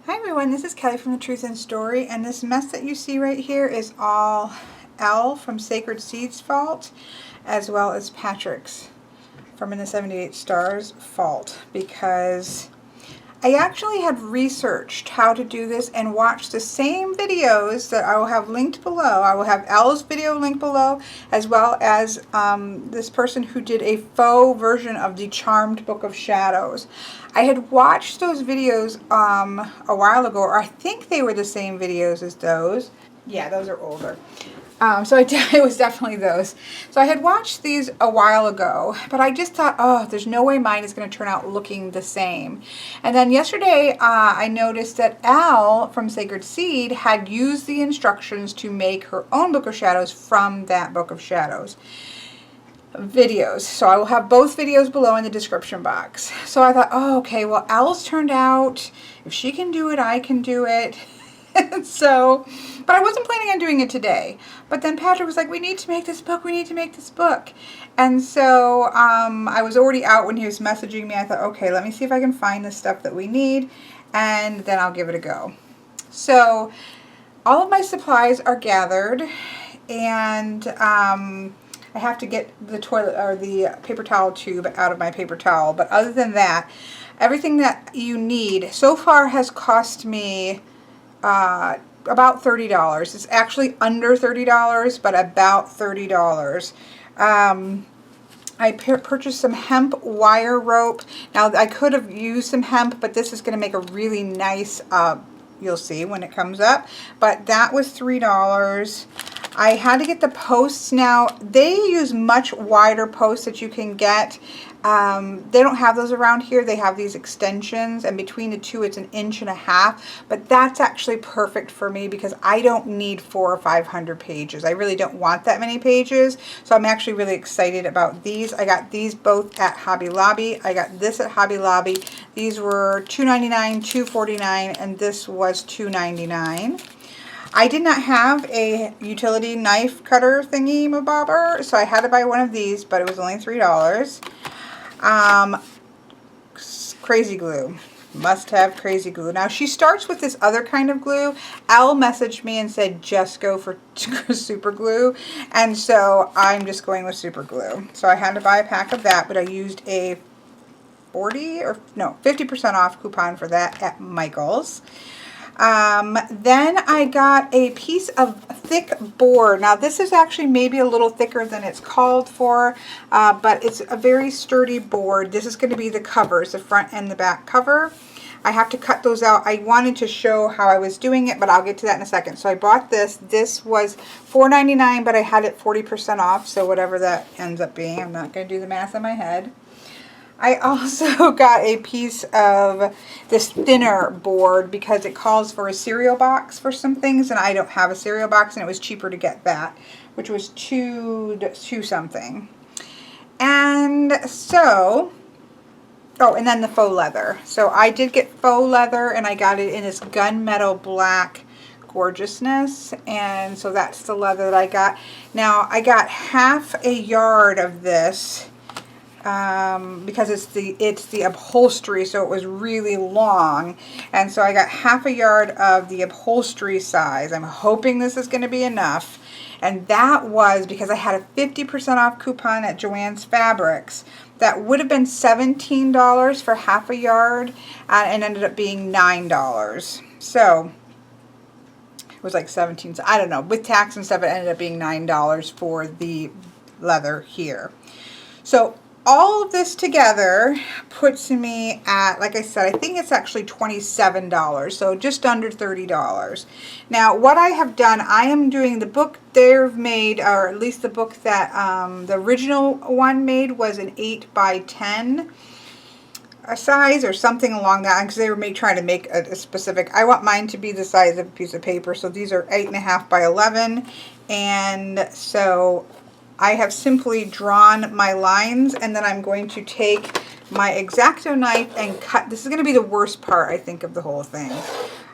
Hi everyone, this is Kelly from The Truth in Story, and this mess that you see right here is all Elle from Sacred Seeds' fault, as well as Patrick's from In the 78 Stars fault, because I actually had researched how to do this and watched the same videos that I will have linked below. I will have Elle's video linked below, as well as this person who did a faux version of the Charmed Book of Shadows. I had watched those videos a while ago, or I think they were the same videos as those. Yeah, those are older. It was definitely those. So I had watched these a while ago, but I just thought, oh, there's no way mine is going to turn out looking the same. And then yesterday, I noticed that Elle from Sacred Seed had used the instructions to make her own Book of Shadows from that Book of Shadows videos. So I will have both videos below in the description box. So I thought, oh, okay, well, Elle's turned out. If she can do it, I can do it. So, but I wasn't planning on doing it today. But then Patrick was like, we need to make this book. We need to make this book. And so I was already out when he was messaging me. I thought, okay, let me see if I can find the stuff that we need, and then I'll give it a go. So all of my supplies are gathered, and I have to get the toilet or the paper towel tube out of my paper towel. But other than that, everything that you need so far has cost me about $30. It's actually under $30, but about $30. I purchased some hemp wire rope. Now, I could have used some hemp, but this is going to make a really nice, you'll see when it comes up. But that was $3. I had to get the posts. Now, they use much wider posts that you can get. They don't have those around here. They have these extensions, and between the two it's 1.5 inches, but that's actually perfect for me because I don't need 400 or 500 pages. I really don't want that many pages, so I'm actually really excited about these. I got these both at Hobby Lobby. I got this at Hobby Lobby. These were $2.99, $2.49, and this was $2.99. I did not have a utility knife cutter thingy mabobber, so I had to buy one of these, but it was only $3. Crazy glue. Must have crazy glue. Now, she starts with this other kind of glue. Elle messaged me and said, just go for super glue. And so I'm just going with super glue. So I had to buy a pack of that, but I used a 50% off coupon for that at Michael's. Then I got a piece of thick board. Now this is actually maybe a little thicker than it's called for, but it's a very sturdy board. This is going to be the covers, the front and the back cover. I have to cut those out. I wanted to show how I was doing it, but I'll get to that in a second. So I bought this. This was $4.99, but I had it 40% off, so whatever that ends up being. I'm not going to do the math in my head. I also got a piece of this thinner board because it calls for a cereal box for some things, and I don't have a cereal box, and it was cheaper to get that, which was two something. And so, oh, and then the faux leather. So I did get faux leather, and I got it in this gunmetal black gorgeousness, and so that's the leather that I got. Now I got half a yard of this. Because it's the upholstery, so it was really long, and so I got half a yard of the upholstery size. I'm hoping this is going to be enough, and that was because I had a 50% off coupon at Joann's Fabrics. That would have been $17 for half a yard, and ended up being $9. So it was like 17. I don't know. With tax and stuff, it ended up being $9 for the leather here. So all of this together puts me at, like I said, I think it's actually $27, so just under $30. Now, what I have done, I am doing the book they've made, or at least the book that the original one made was an 8 by 10 size or something along that, because they were trying to make a specific. I want mine to be the size of a piece of paper, so these are 8.5 by 11, and so I have simply drawn my lines, and then I'm going to take my X-Acto knife and cut. This is going to be the worst part, I think, of the whole thing,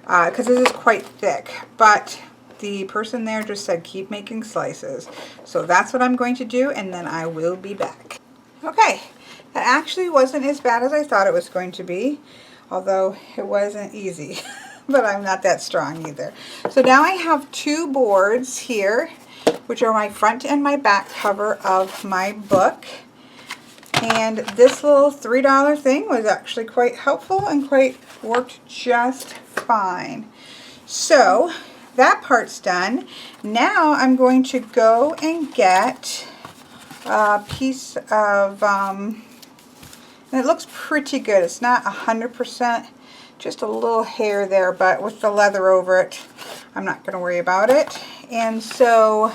because this is quite thick, but the person there just said keep making slices. So that's what I'm going to do, and then I will be back. Okay, that actually wasn't as bad as I thought it was going to be, although it wasn't easy. but I'm not that strong either. So now I have two boards here, which are my front and my back cover of my book. And this little $3 thing was actually quite helpful and worked just fine. So that part's done. Now I'm going to go and get a piece of, and it looks pretty good. It's not 100%, just a little hair there, but with the leather over it, I'm not going to worry about it. And so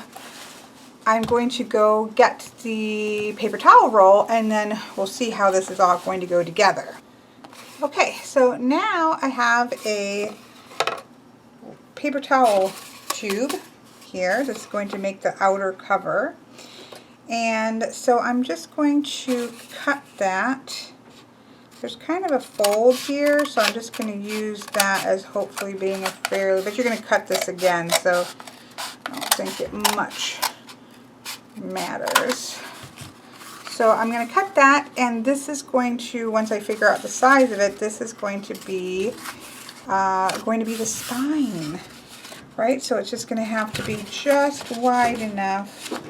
I'm going to go get the paper towel roll, and then we'll see how this is all going to go together. Okay, so now I have a paper towel tube here that's going to make the outer cover. And so I'm just going to cut that. There's kind of a fold here, so I'm just going to use that as hopefully being a fairly, but you're going to cut this again, so I don't think it much matters. So I'm going to cut that, and this is going to, once I figure out the size of it, this is going to be the spine, right? So it's just going to have to be just wide enough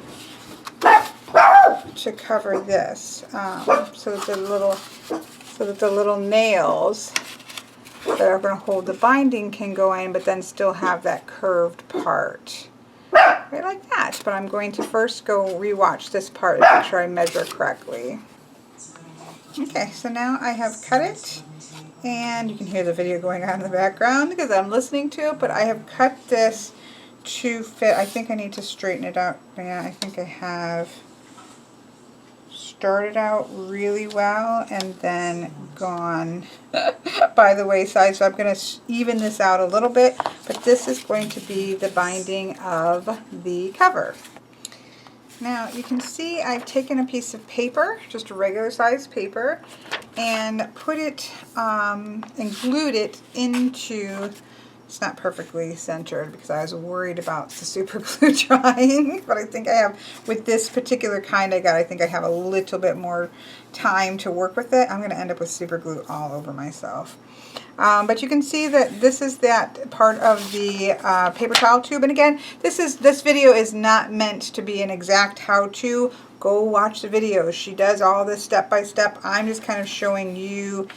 to cover this, so that the little nails that are going to hold the binding can go in, but then still have that curved part. Right like that. But I'm going to first go rewatch this part to make sure I measure correctly. Okay, so now I have cut it, and you can hear the video going on in the background because I'm listening to it, but I have cut this to fit. I think I need to straighten it out. Yeah, I think I have started out really well and then gone by the wayside. So I'm going to even this out a little bit, but this is going to be the binding of the cover. Now you can see I've taken a piece of paper, just a regular size paper, and put it and glued it into, it's not perfectly centered because I was worried about the super glue drying, but I think I have, with this particular kind I think I have a little bit more time to work with it. I'm going to end up with super glue all over myself. But you can see that this is that part of the paper towel tube. And again, this video is not meant to be an exact how-to. Go watch the videos. She does all this step by step. I'm just kind of showing you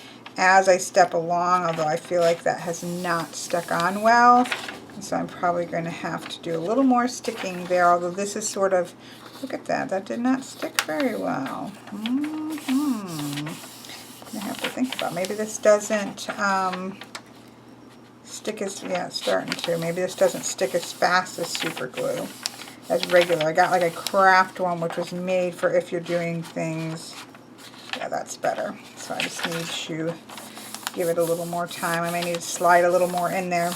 as I step along, although I feel like that has not stuck on well. And so I'm probably going to have to do a little more sticking there, although this is sort of, look at that, that did not stick very well. I have to think about, maybe this doesn't stick as, yeah, it's starting to. Maybe this doesn't stick as fast as super glue, as regular. I got like a craft one, which was made for if you're doing things. Yeah, that's better. So I just need to give it a little more time. I may need to slide a little more in there.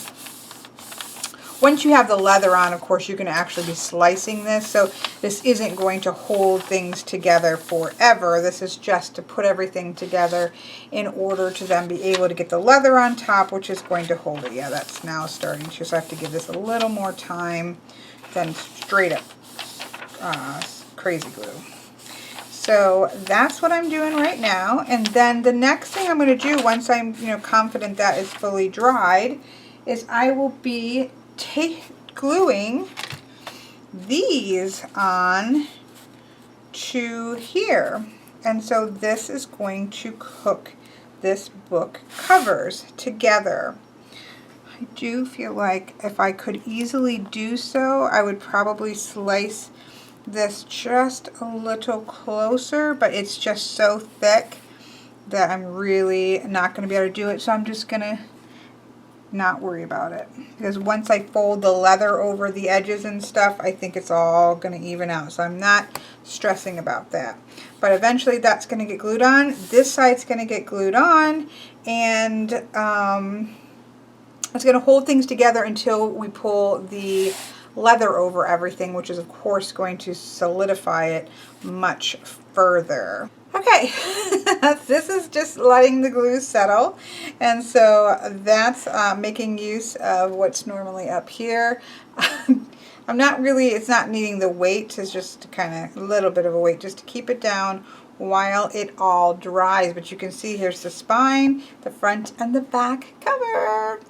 Once you have the leather on, of course, you can actually be slicing this. So this isn't going to hold things together forever. This is just to put everything together in order to then be able to get the leather on top, which is going to hold it. Yeah, that's now starting to. So I have to give this a little more time than straight up crazy glue. So that's what I'm doing right now. And then the next thing I'm going to do once I'm confident that is fully dried is I will be gluing these on to here. And so this is going to hook this book covers together. I do feel like if I could easily do so, I would probably slice this just a little closer, but it's just so thick that I'm really not going to be able to do it. So I'm just going to not worry about it, because once I fold the leather over the edges and stuff, I think it's all going to even out. So I'm not stressing about that. But eventually that's going to get glued on. This side's going to get glued on, and it's going to hold things together until we pull the leather over everything, which is of course going to solidify it much further. Okay, this is just letting the glue settle, and so that's making use of what's normally up here. I'm not really, it's not needing the weight, it's just kind of a little bit of a weight just to keep it down while it all dries. But you can see here's the spine, the front and the back cover.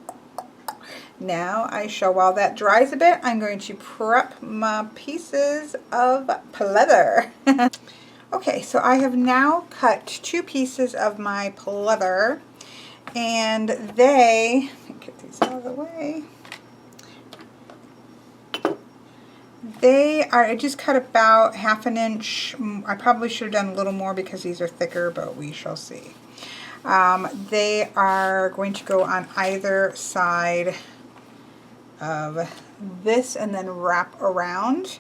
Now while that dries a bit, I'm going to prep my pieces of pleather. Okay, so I have now cut 2 pieces of my pleather, and they, get these out of the way. They are, I just cut about 1/2 inch. I probably should have done a little more because these are thicker, but we shall see. They are going to go on either side of this and then wrap around.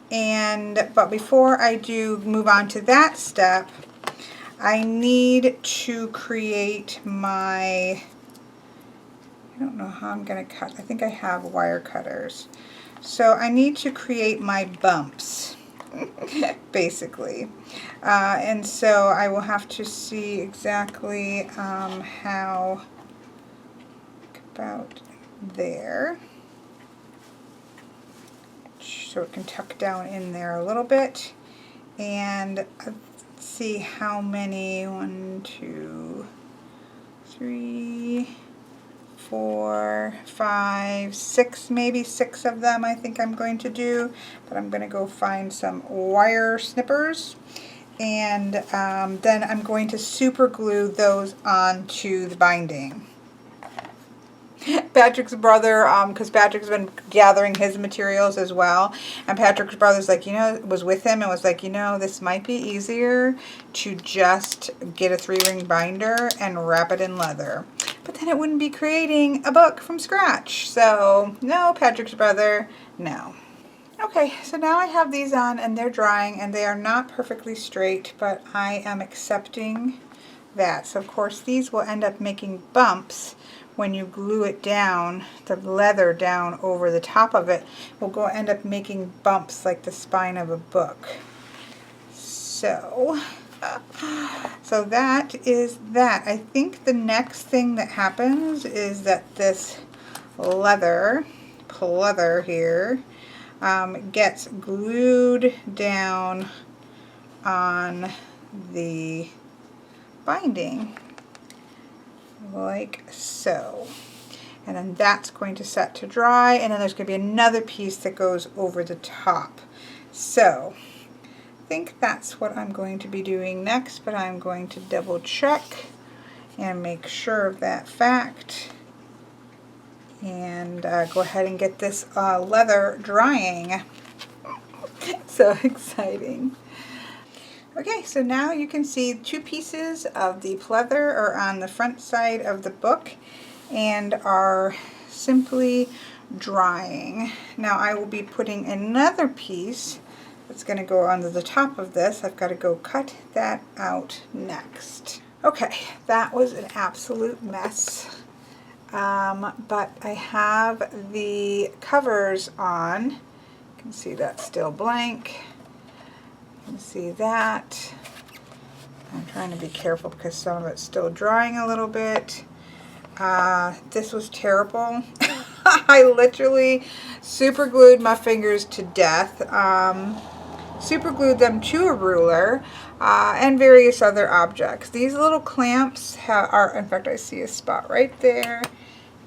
But before I do move on to that step, I need to create my, I don't know how I'm going to cut. I think I have wire cutters. So I need to create my bumps, basically. And so I will have to see exactly how, about there. So it can tuck down in there a little bit. And see how many, 1, 2, 3, 4, 5, 6, maybe 6 of them I think I'm going to do. But I'm going to go find some wire snippers, and then I'm going to super glue those onto the binding. Patrick's brother, because Patrick's been gathering his materials as well, and Patrick's brother's like, was with him and was like, this might be easier to just get a 3-ring binder and wrap it in leather. But then it wouldn't be creating a book from scratch. So, no, Patrick's brother, no. Okay, so now I have these on and they're drying and they are not perfectly straight, but I am accepting that. So, of course, these will end up making bumps when you glue it down, the leather down over the top of it, will end up making bumps like the spine of a book. So that is that. I think the next thing that happens is that this pleather here gets glued down on the binding, like so. And then that's going to set to dry, and then there's going to be another piece that goes over the top. So I think that's what I'm going to be doing next, but I'm going to double check and make sure of that fact, and go ahead and get this leather drying. So exciting. Okay, so now you can see 2 pieces of the pleather are on the front side of the book and are simply drying. Now I will be putting another piece that's going to go onto the top of this. I've got to go cut that out next. Okay, that was an absolute mess. But I have the covers on. You can see that's still blank. You can see that. I'm trying to be careful because some of it's still drying a little bit. This was terrible. I literally super glued my fingers to death. Super glued them to a ruler and various other objects. These little clamps are, in fact, I see a spot right there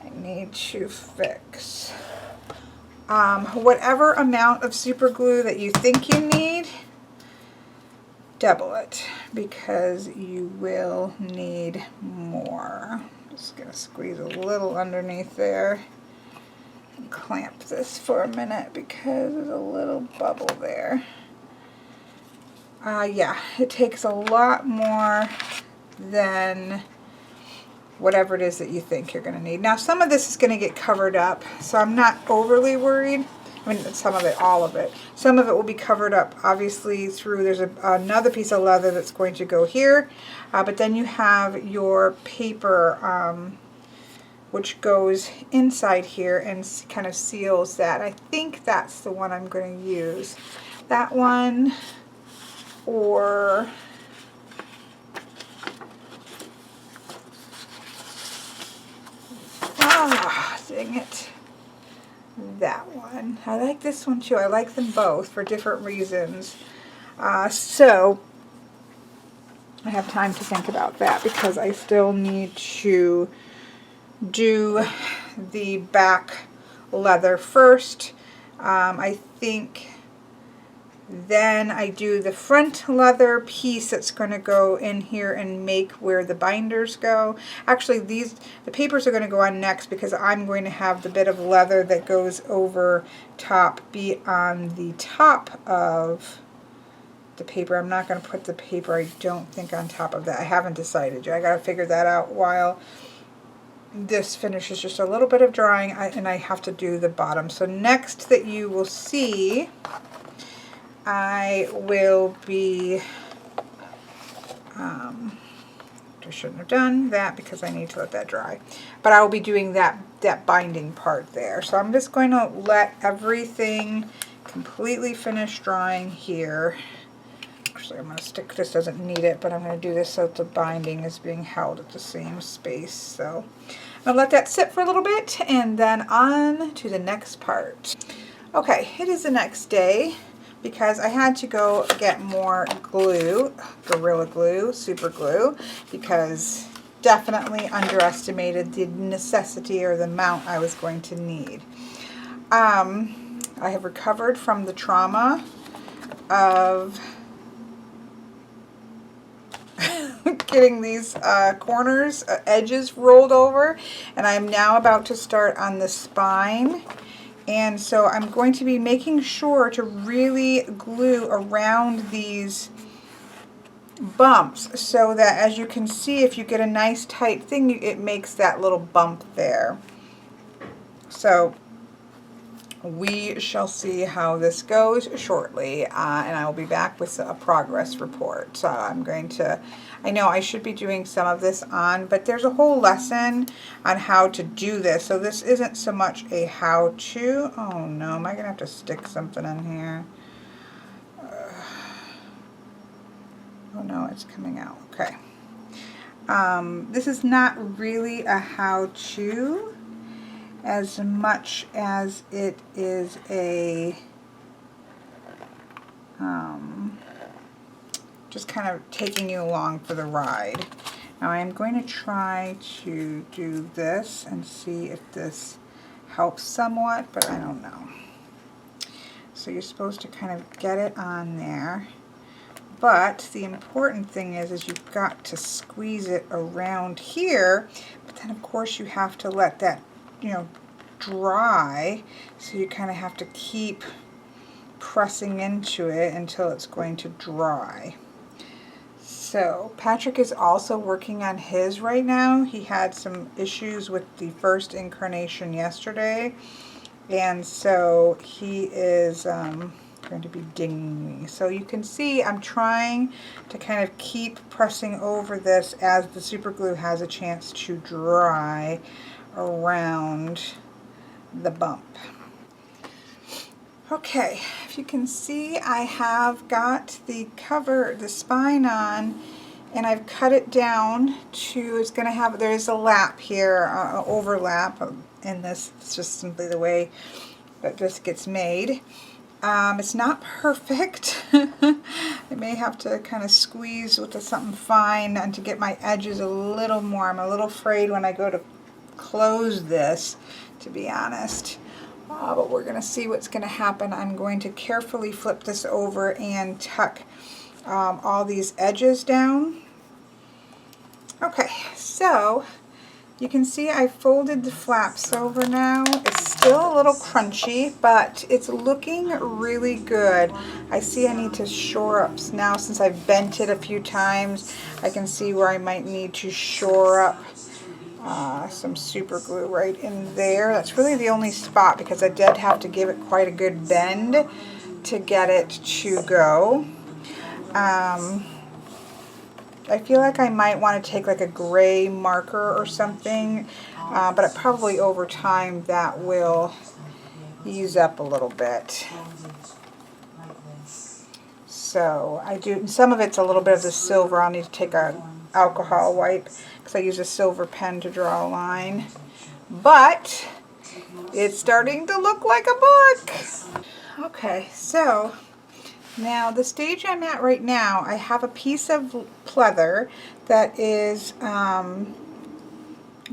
I need to fix. Whatever amount of super glue that you think you need, double it, because you will need more. Just going to squeeze a little underneath there and clamp this for a minute because there's a little bubble there. Yeah, it takes a lot more than whatever it is that you think you're going to need. Now, some of this is going to get covered up, so I'm not overly worried. I mean, some of it, all of it. Some of it will be covered up, obviously, through, there's another piece of leather that's going to go here, but then you have your paper, which goes inside here and kind of seals that. I think that's the one I'm going to use. That one, or dang it. That one. I like this one too. I like them both for different reasons. So I have time to think about that because I still need to do the back leather first. I think then I do the front leather piece that's going to go in here and make where the binders go. Actually, the papers are going to go on next because I'm going to have the bit of leather that goes over top be on the top of the paper. I'm not going to put the paper, I don't think, on top of that. I haven't decided yet. I got to figure that out while this finishes just a little bit of drying, and I have to do the bottom. So next that you will see, I will be, I shouldn't have done that because I need to let that dry, but I will be doing that binding part there. So I'm just going to let everything completely finish drying here. Actually, I'm going to stick, this doesn't need it, but I'm going to do this so that the binding is being held at the same space. So I'm going to let that sit for a little bit and then on to the next part. Okay, it is the next day because I had to go get more glue, Gorilla Glue, super glue, because definitely underestimated the necessity or the amount I was going to need. I have recovered from the trauma of getting these corners, edges rolled over, and I'm now about to start on the spine. And so I'm going to be making sure to really glue around these bumps so that, as you can see, if you get a nice tight thing, it makes that little bump there. So we shall see how this goes shortly, and I will be back with a progress report. So I'm going to, I know I should be doing some of this on, but there's a whole lesson on how to do this. So this isn't so much a how-to. Oh no, am I going to have to stick something in here? Oh no, it's coming out. Okay. This is not really a how-to as much as it is a just kind of taking you along for the ride. Now I'm going to try to do this and see if this helps somewhat, but I don't know. So you're supposed to kind of get it on there, but the important thing is you've got to squeeze it around here, but then of course you have to let that, you know, dry, so you kind of have to keep pressing into it until it's going to dry. So Patrick is also working on his right now. He had some issues with the first incarnation yesterday, and so he is going to be dinging me. So you can see I'm trying to kind of keep pressing over this as the super glue has a chance to dry around the bump. Okay, if you can see, I have got the cover, the spine on, and I've cut it down to, it's going to have, there's a lap here, overlap in this. It's just simply the way that this gets made. It's not perfect. I may have to kind of squeeze with something fine and to get my edges a little more. I'm a little afraid when I go to close this, to be honest. But we're going to see what's going to happen. I'm going to carefully flip this over and tuck all these edges down. Okay, so you can see I folded the flaps over now. It's still a little crunchy, but it's looking really good. I see I need to shore up now since I've bent it a few times. I can see where I might need to shore up some super glue right in there. That's really the only spot because I did have to give it quite a good bend to get it to go. I feel like I might want to take like a gray marker or something, but probably over time that will ease up a little bit. So I do, some of it's a little bit of the silver. I'll need to take a alcohol wipe because I use a silver pen to draw a line, but it's starting to look like a book. Okay, so now the stage I'm at right now, I have a piece of pleather that is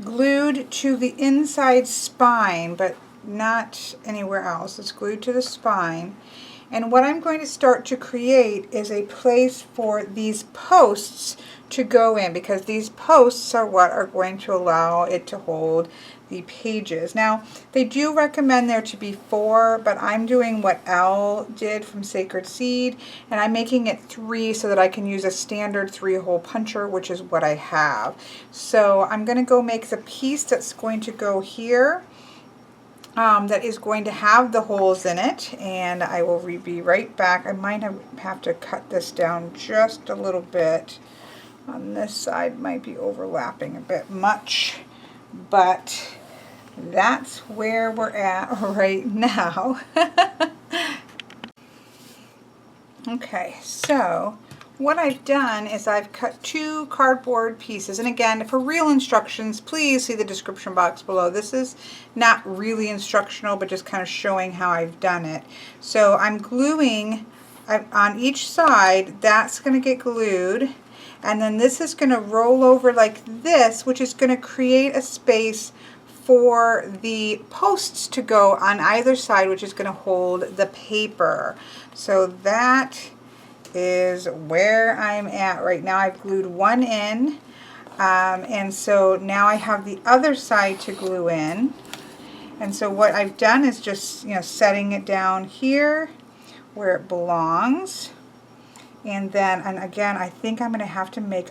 glued to the inside spine, but not anywhere else. It's glued to the spine. And what I'm going to start to create is a place for these posts to go in, because these posts are what are going to allow it to hold the pages. Now, they do recommend there to be 4, but I'm doing what Elle did from Sacred Seed, and I'm making it 3 so that I can use a standard 3-hole puncher, which is what I have. So I'm going to go make the piece that's going to go here. That is going to have the holes in it, and I will be right back. I might have to cut this down just a little bit. On this side might be overlapping a bit much, but that's where we're at right now. Okay, so what I've done is I've cut 2 cardboard pieces, and again, for real instructions, please see the description box below. This is not really instructional, but just kind of showing how I've done it. So I'm gluing on each side. That's going to get glued, and then this is going to roll over like this, which is going to create a space for the posts to go on either side, which is going to hold the paper. So that is where I'm at right now. I've glued one in, and so now I have the other side to glue in. And so what I've done is just, setting it down here where it belongs. And then, and again, I think I'm going to have to make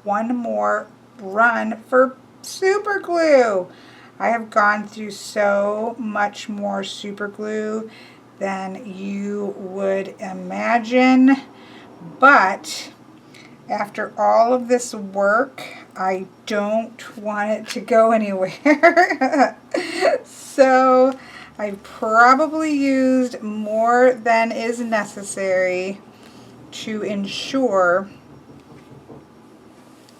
one more run for super glue. I have gone through so much more super glue than you would imagine. But after all of this work, I don't want it to go anywhere. So I probably used more than is necessary to ensure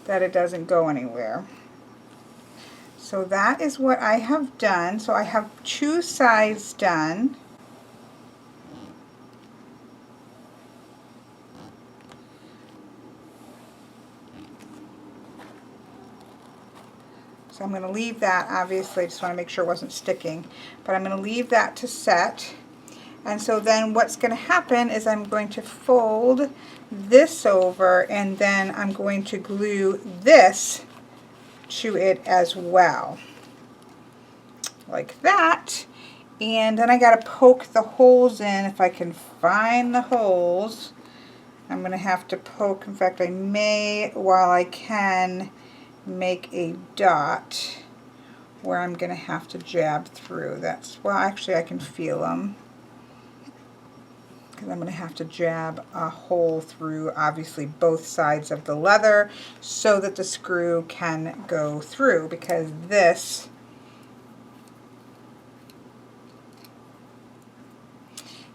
that it doesn't go anywhere. So that is what I have done. So I have 2 sides done. So I'm going to leave that, obviously, I just want to make sure it wasn't sticking, but I'm going to leave that to set. And so then what's going to happen is I'm going to fold this over, and then I'm going to glue this to it as well, like that. And then I got to poke the holes in. If I can find the holes, I'm going to have to poke. In fact, I may, while I can, make a dot where I'm going to have to jab through. Well, actually I can feel them, because I'm going to have to jab a hole through, obviously, both sides of the leather so that the screw can go through, because this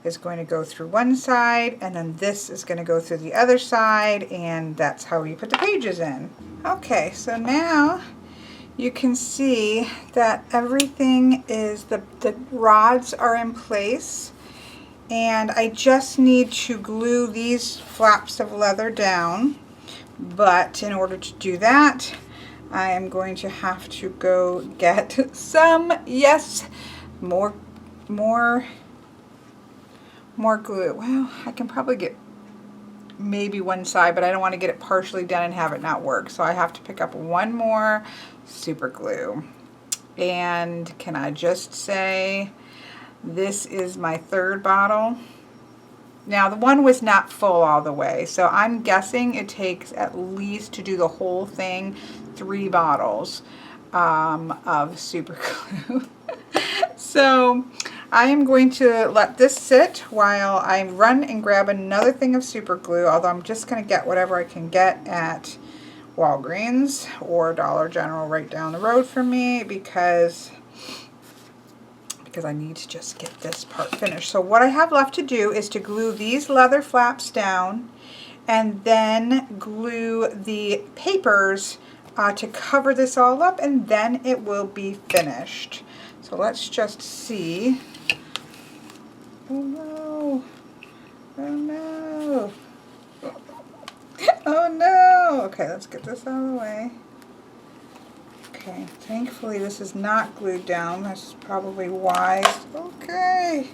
is going to go through one side, and then this is going to go through the other side, and that's how we put the pages in. Okay, so now you can see that everything is, the rods are in place, and I just need to glue these flaps of leather down. But in order to do that, I am going to have to go get some, yes, more glue. Well, I can probably get maybe one side, but I don't want to get it partially done and have it not work. So I have to pick up one more super glue. And can I just say, this is my 3rd bottle. Now, the one was not full all the way, so I'm guessing it takes at least, to do the whole thing, 3 bottles of super glue. So I am going to let this sit while I run and grab another thing of super glue, although I'm just going to get whatever I can get at Walgreens or Dollar General right down the road from me, because I need to just get this part finished. So what I have left to do is to glue these leather flaps down, and then glue the papers to cover this all up, and then it will be finished. So let's just see. Oh no. Oh no. Oh no. Okay, let's get this out of the way. Okay, thankfully this is not glued down. That's probably wise. Okay.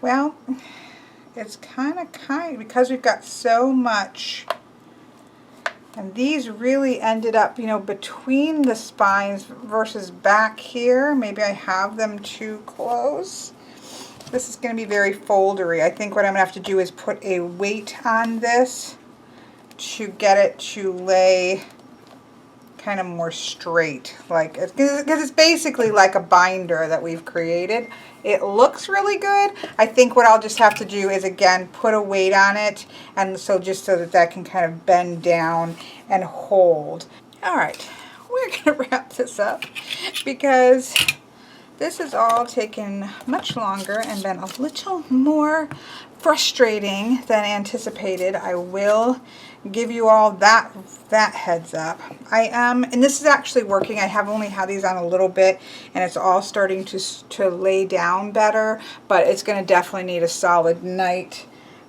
Well, it's kind because we've got so much, and these really ended up, you know, between the spines versus back here. Maybe I have them too close. This is going to be very foldery. I think what I'm going to have to do is put a weight on this to get it to lay kind of more straight, like, because it's basically like a binder that we've created. It looks really good. I think what I'll just have to do is, again, put a weight on it, and so just so that that can kind of bend down and hold. All right, we're going to wrap this up because this has all taken much longer and been a little more frustrating than anticipated. I will give you all that heads up. And this is actually working. I have only had these on a little bit, and it's all starting to lay down better, but it's going to definitely need a solid night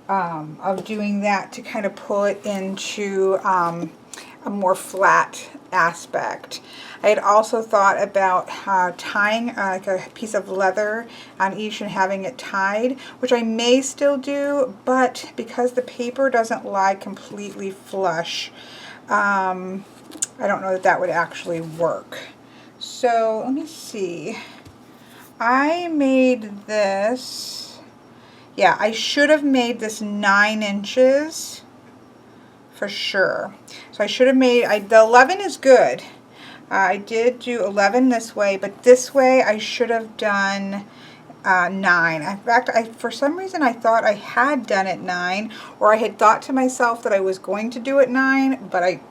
of doing that to kind of pull it into a more flat aspect. I had also thought about tying like a piece of leather on each and having it tied, which I may still do, but because the paper doesn't lie completely flush, I don't know that that would actually work. So let me see. I made this, yeah, I should have made this 9 inches for sure. So I should have made, the 11 is good. I did do 11 this way, but this way I should have done 9. In fact, for some reason I thought I had done it 9, or I had thought to myself that I was going to do it 9, but I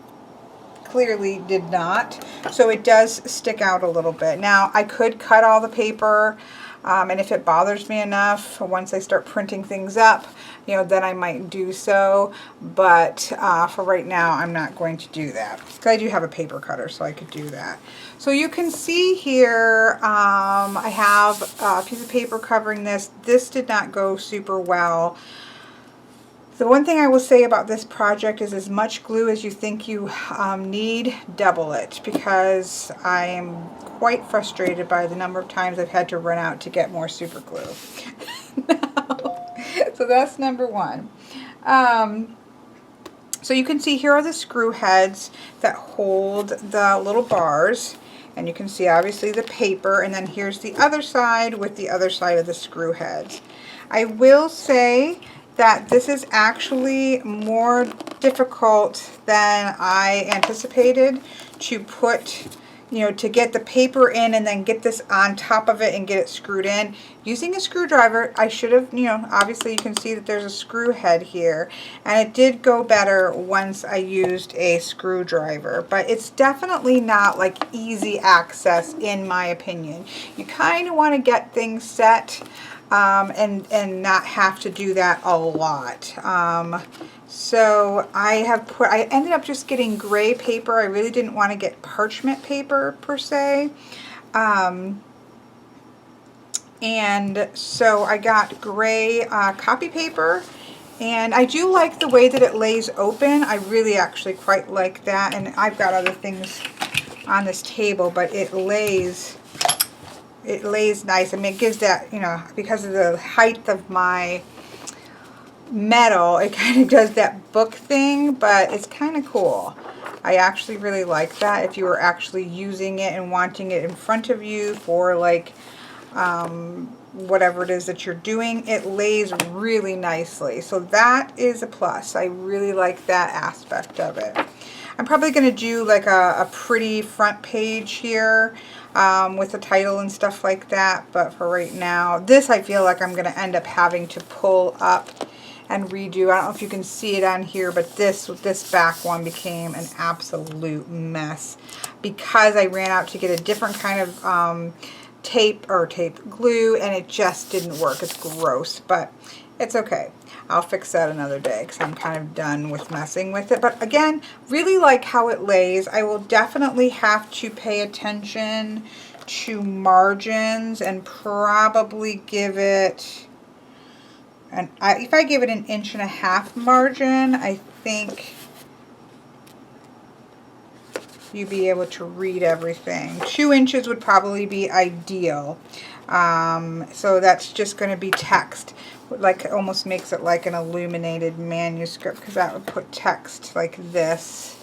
clearly did not. So it does stick out a little bit. Now I could cut all the paper, and if it bothers me enough, once I start printing things up, you know, then I might do so. But for right now, I'm not going to do that. Because I do have a paper cutter, so I could do that. So you can see here, I have a piece of paper covering this. This did not go super well. The one thing I will say about this project is, as much glue as you think you need, double it, because I am quite frustrated by the number of times I've had to run out to get more super glue. So that's number 1. So you can see here are the screw heads that hold the little bars, and you can see obviously the paper, and then here's the other side with the other side of the screw heads. I will say that this is actually more difficult than I anticipated to put, you know, to get the paper in and then get this on top of it and get it screwed in. Using a screwdriver, I should have, you know, obviously you can see that there's a screw head here, and it did go better once I used a screwdriver, but it's definitely not like easy access in my opinion. You kind of want to get things set and not have to do that a lot. So I ended up just getting gray paper. I really didn't want to get parchment paper per se. And so I got gray copy paper, and I do like the way that it lays open. I really actually quite like that, and I've got other things on this table, but it lays nice. I mean, it gives that, you know, because of the height of my metal, it kind of does that book thing, but it's kind of cool. I actually really like that. If you were actually using it and wanting it in front of you for like whatever it is that you're doing, it lays really nicely. So that is a plus. I really like that aspect of it. I'm probably going to do like a pretty front page here with the title and stuff like that, but for right now, this I feel like I'm going to end up having to pull up and redo. I don't know if you can see it on here, but this back one became an absolute mess because I ran out to get a different kind of tape glue, and it just didn't work. It's gross, but it's okay. I'll fix that another day because I'm kind of done with messing with it. But again, really like how it lays. I will definitely have to pay attention to margins and probably give it, if I give it an 1.5 inch margin, I think you be able to read everything. 2 inches would probably be ideal. So that's just going to be text. Like, it almost makes it like an illuminated manuscript, because that would put text like this.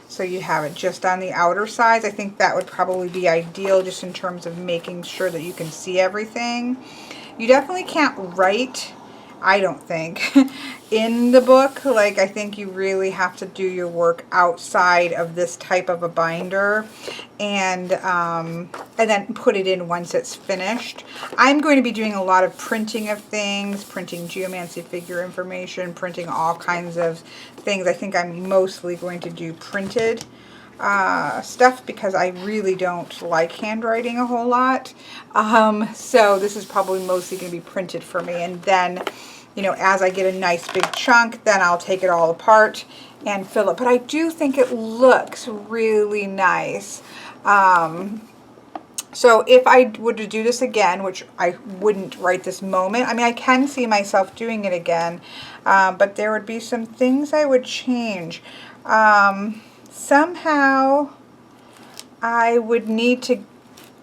So you have it just on the outer sides. I think that would probably be ideal, just in terms of making sure that you can see everything. You definitely can't write, I don't think, in the book. Like, I think you really have to do your work outside of this type of a binder, and then put it in once it's finished. I'm going to be doing a lot of printing of things, printing geomancy figure information, printing all kinds of things. I think I'm mostly going to do printed stuff, because I really don't like handwriting a whole lot. So this is probably mostly going to be printed for me, and then, you know, as I get a nice big chunk, then I'll take it all apart and fill it. But I do think it looks really nice. So if I were to do this again, which I wouldn't right this moment, I mean, I can see myself doing it again, but there would be some things I would change. Somehow I would need to,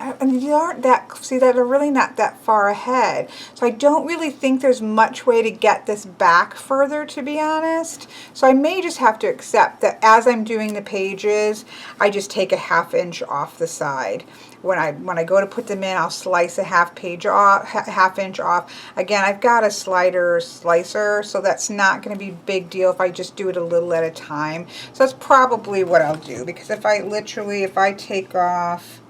I mean, you aren't that, see, that are really not that far ahead. So I don't really think there's much way to get this back further, to be honest. So I may just have to accept that as I'm doing the pages, I just take a 1/2 inch off the side. When I go to put them in, I'll slice a 1/2 inch off. Again, I've got a slicer, so that's not going to be a big deal if I just do it a little at a time. So that's probably what I'll do, because if I take off,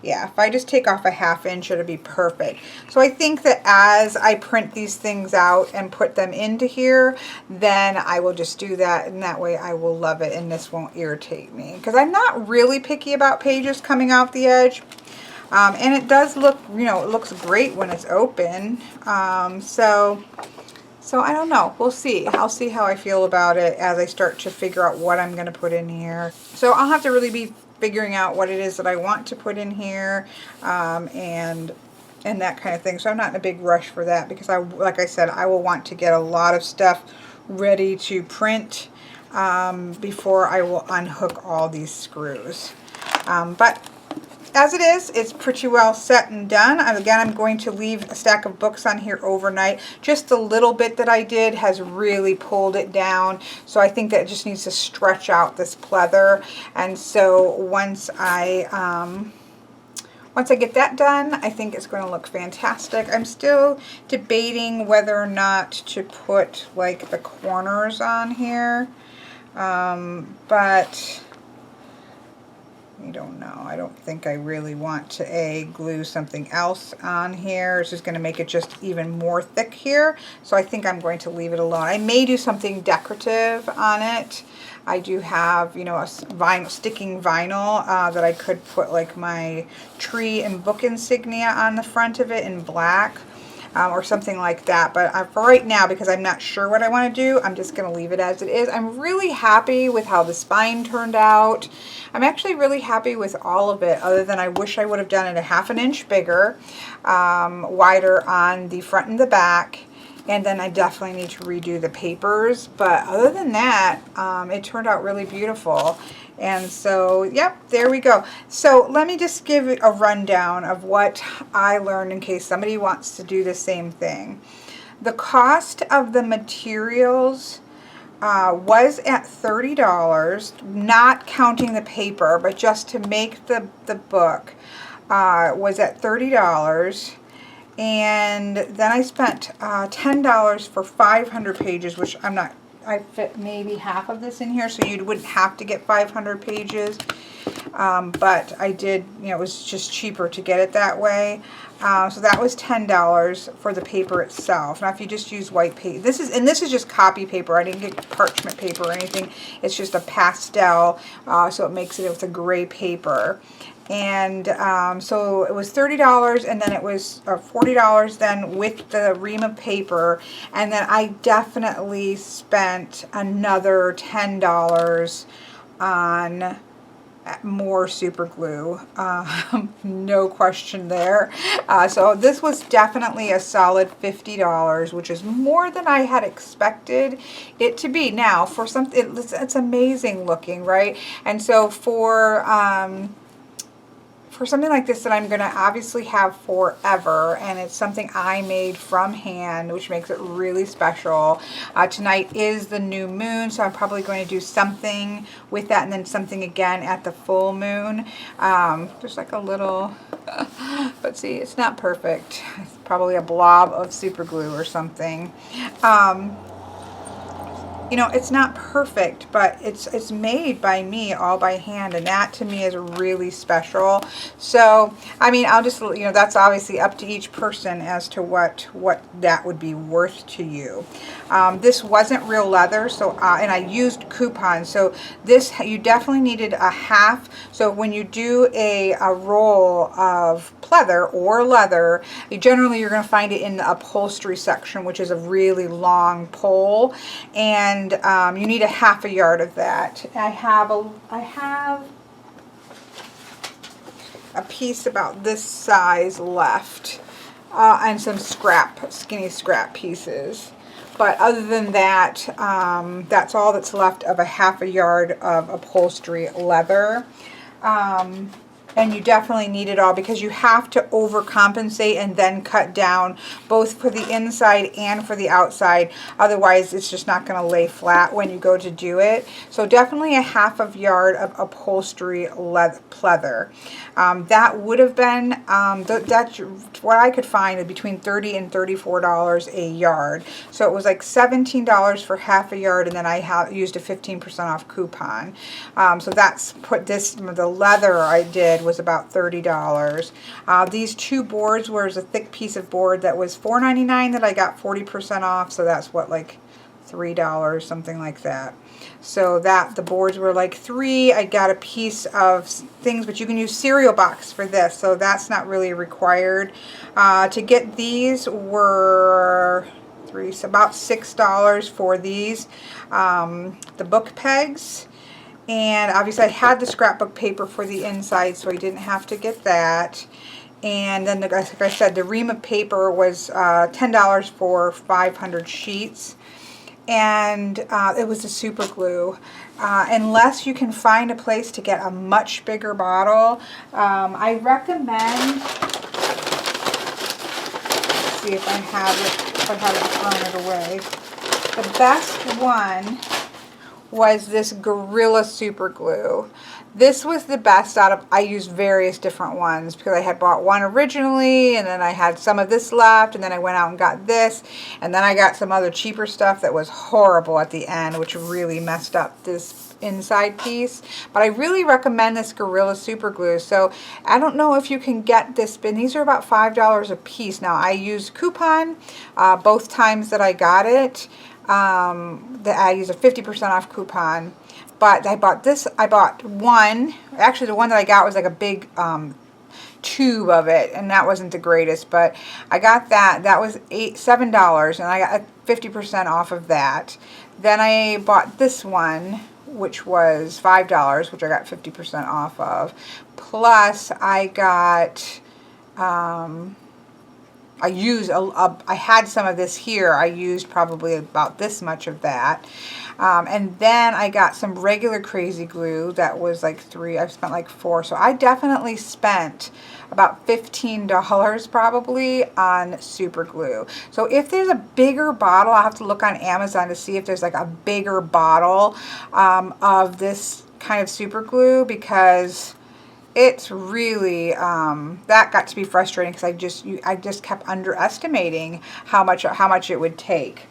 yeah, if I just take off a 1/2 inch, it'll be perfect. So I think that as I print these things out and put them into here, then I will just do that, and that way I will love it, and this won't irritate me. Because I'm not really picky about pages coming out the edge. And it does look, you know, it looks great when it's open. So I don't know. We'll see. I'll see how I feel about it as I start to figure out what I'm going to put in here. So I'll have to really be figuring out what it is that I want to put in here, and that kind of thing. So I'm not in a big rush for that, because like I said, I will want to get a lot of stuff ready to print before I will unhook all these screws. But as it is, it's pretty well set and done. And again, I'm going to leave a stack of books on here overnight. Just the little bit that I did has really pulled it down. So I think that it just needs to stretch out this pleather. And so once I get that done, I think it's going to look fantastic. I'm still debating whether or not to put like the corners on here. But I don't know. I don't think I really want to glue something else on here. It's just going to make it just even more thick here. So I think I'm going to leave it alone. I may do something decorative on it. I do have, you know, a sticking vinyl that I could put like my tree and book insignia on the front of it in black. Or something like that. But for right now, because I'm not sure what I want to do, I'm just going to leave it as it is. I'm really happy with how the spine turned out. I'm actually really happy with all of it, other than I wish I would have done it a 1/2 inch bigger, wider on the front and the back. And then I definitely need to redo the papers. But other than that, it turned out really beautiful. And so, yep, there we go. So let me just give a rundown of what I learned in case somebody wants to do the same thing. The cost of the materials was at $30, not counting the paper, but just to make the book was at $30. And then I spent $10 for 500 pages, which I fit maybe half of this in here, so you wouldn't have to get 500 pages. But I did, you know, it was just cheaper to get it that way. So that was $10 for the paper itself. Now, if you just use white paper, this is just copy paper. I didn't get parchment paper or anything. It's just a pastel, so it makes it with a gray paper. And so it was $30, and then it was $40 then with the ream of paper. And then I definitely spent another $10 on more super glue. No question there. So this was definitely a solid $50, which is more than I had expected it to be. Now, for something, it's amazing looking, right? And so for something like this that I'm going to obviously have forever, and it's something I made from hand, which makes it really special. Tonight is the new moon, so I'm probably going to do something with that, and then something again at the full moon. There's like a little, but see, it's not perfect. It's probably a blob of super glue or something. You know, it's not perfect, but it's made by me, all by hand, and that to me is really special. So, I mean, I'll just, you know, that's obviously up to each person as to what that would be worth to you. This wasn't real leather, so and I used coupons. So this, you definitely needed a half. So when you do a roll of pleather or leather, generally you're going to find it in the upholstery section, which is a really long pole, and you need a half a yard of that. I have a piece about this size left, and some skinny scrap pieces. But other than that, that's all that's left of a half a yard of upholstery leather. And you definitely need it all, because you have to overcompensate and then cut down both for the inside and for the outside. Otherwise, it's just not going to lay flat when you go to do it. So definitely a half of yard of upholstery pleather. That would have been, that's what I could find, between $30 and $34 a yard. So it was like $17 for half a yard, and then I used a 15% off coupon. So that's the leather I did was about $30. These two boards was a thick piece of board that was $4.99 that I got 40% off, so that's what, like $3, something like that. So that the boards were like $3. I got a piece of things, but you can use cereal box for this, so that's not really required. To get these were about $6 for these. The book pegs. And obviously I had the scrapbook paper for the inside, so I didn't have to get that. And then, like I said, the ream of paper was $10 for 500 sheets. And it was the super glue. Unless you can find a place to get a much bigger bottle, I recommend, let's see if I haven't thrown it away. The best one was this Gorilla Super Glue. This was the best out of, I used various different ones because I had bought one originally, and then I had some of this left, and then I went out and got this, and then I got some other cheaper stuff that was horrible at the end, which really messed up this inside piece. But I really recommend this Gorilla Super Glue. So I don't know if you can get this, but these are about $5 a piece. Now I used coupon both times that I got it. I used a 50% off coupon, but I bought one, actually the one that I got was like a big tube of it, and that wasn't the greatest, but I got that was $7, and I got 50% off of that. Then I bought this one, which was $5, which I got 50% off of, plus I got I had some of this here. I used probably about this much of that. And then I got some regular crazy glue that was like $3. I've spent like $4. So I definitely spent about $15 probably on super glue. So if there's a bigger bottle, I'll have to look on Amazon to see if there's like a bigger bottle of this kind of super glue, because it's really that got to be frustrating, because I just kept underestimating how much it would take.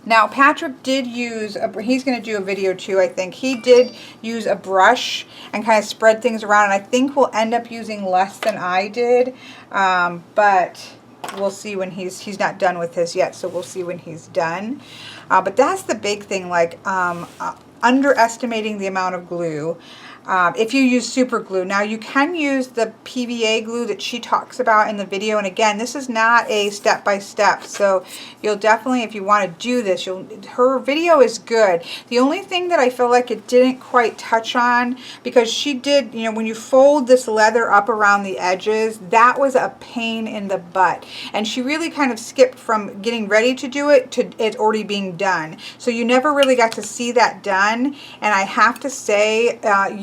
Now Patrick did use he's going to do a video too, I think. He did use a brush and kind of spread things around, and I think we'll end up using less than I did, but we'll see when he's not done with his yet, so we'll see when he's done. But that's the big thing, like underestimating the amount of glue. If you use super glue. Now you can use the PVA glue that she talks about in the video, and again, this is not a step-by-step, so you'll definitely, if you want to do this, her video is good. The only thing that I feel like it didn't quite touch on, because she did, you know, when you fold this leather up around the edges, that was a pain in the butt, and she really kind of skipped from getting ready to do it to it already being done, so you never really got to see that done. And I have to say,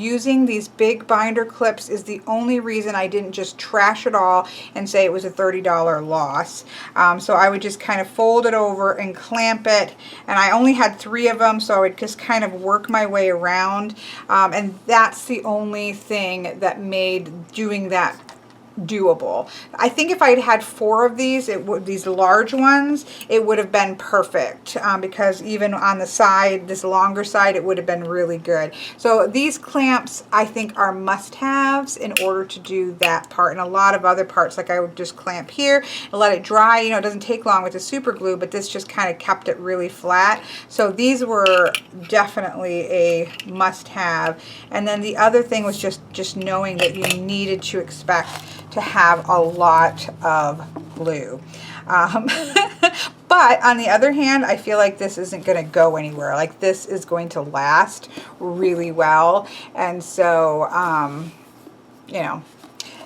using these big binder clips is the only reason I didn't just trash it all and say it was a $30 loss. So I would just kind of fold it over and clamp it, and I only had 3 of them, so I would just kind of work my way around, and that's the only thing that made doing that doable. I think if I had had 4 of these, these large ones, it would have been perfect, because even on the side, this longer side, it would have been really good. So these clamps, I think, are must-haves in order to do that part, and a lot of other parts, like I would just clamp here and let it dry. You know, it doesn't take long with the super glue, but this just kind of kept it really flat. So these were definitely a must-have. And then the other thing was just knowing that you needed to expect to have a lot of glue. But on the other hand, I feel like this isn't going to go anywhere. Like, this is going to last really well. And so, you know.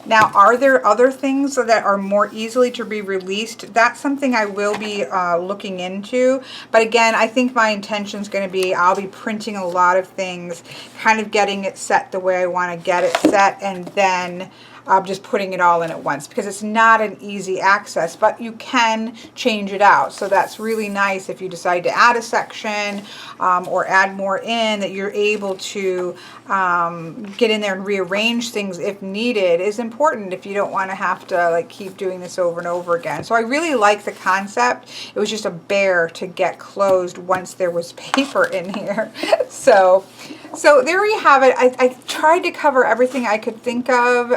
Now, are there other things that are more easily to be released? That's something I will be looking into. But again, I think my intention is going to be, I'll be printing a lot of things, kind of getting it set the way I want to get it set, and then just putting it all in at once, because it's not an easy access, but you can change it out. So that's really nice if you decide to add a section or add more in, that you're able to get in there and rearrange things if needed, is important if you don't want to have to like keep doing this over and over again. So I really like the concept. It was just a bear to get closed once there was paper in here. So there you have it. I tried to cover everything I could think of.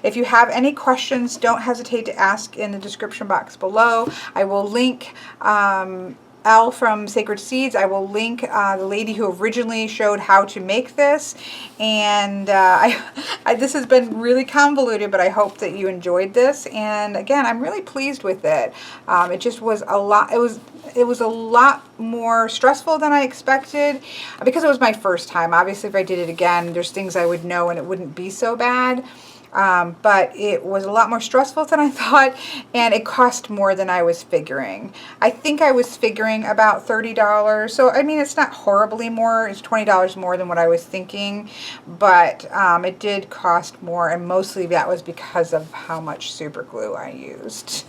If you have any questions, don't hesitate to ask in the description box below. I will link Elle from Sacred Seeds. I will link the lady who originally showed how to make this. And this has been really convoluted, but I hope that you enjoyed this. And again, I'm really pleased with it. It just was a lot. It was a lot more stressful than I expected, because it was my first time. Obviously, if I did it again, there's things I would know and it wouldn't be so bad. But it was a lot more stressful than I thought, and it cost more than I was figuring. I think I was figuring about $30. So, I mean, it's not horribly more. It's $20 more than what I was thinking, but it did cost more, and mostly that was because of how much super glue I used.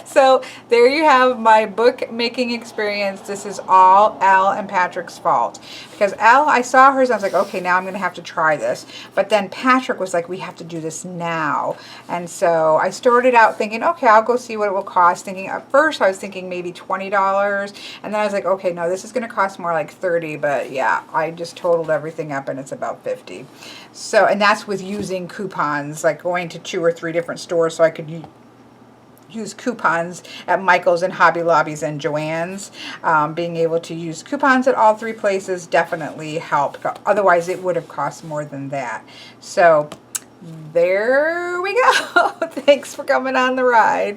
So there you have my book making experience. This is all Elle and Patrick's fault. Because Elle, I saw hers, I was like, okay, now I'm going to have to try this. But then Patrick was like, we have to do this now. And so I started out thinking, okay, I'll go see what it will cost. Thinking at first, I was thinking maybe $20. And then I was like, okay, no, this is going to cost more like $30. But yeah, I just totaled everything up and it's about $50. So, and that's with using coupons, like going to 2 or 3 different stores so I could use coupons at Michael's and Hobby Lobby's and Joann's. Being able to use coupons at all 3 places definitely helped. Otherwise, it would have cost more than that. So there we go. Thanks for coming on the ride.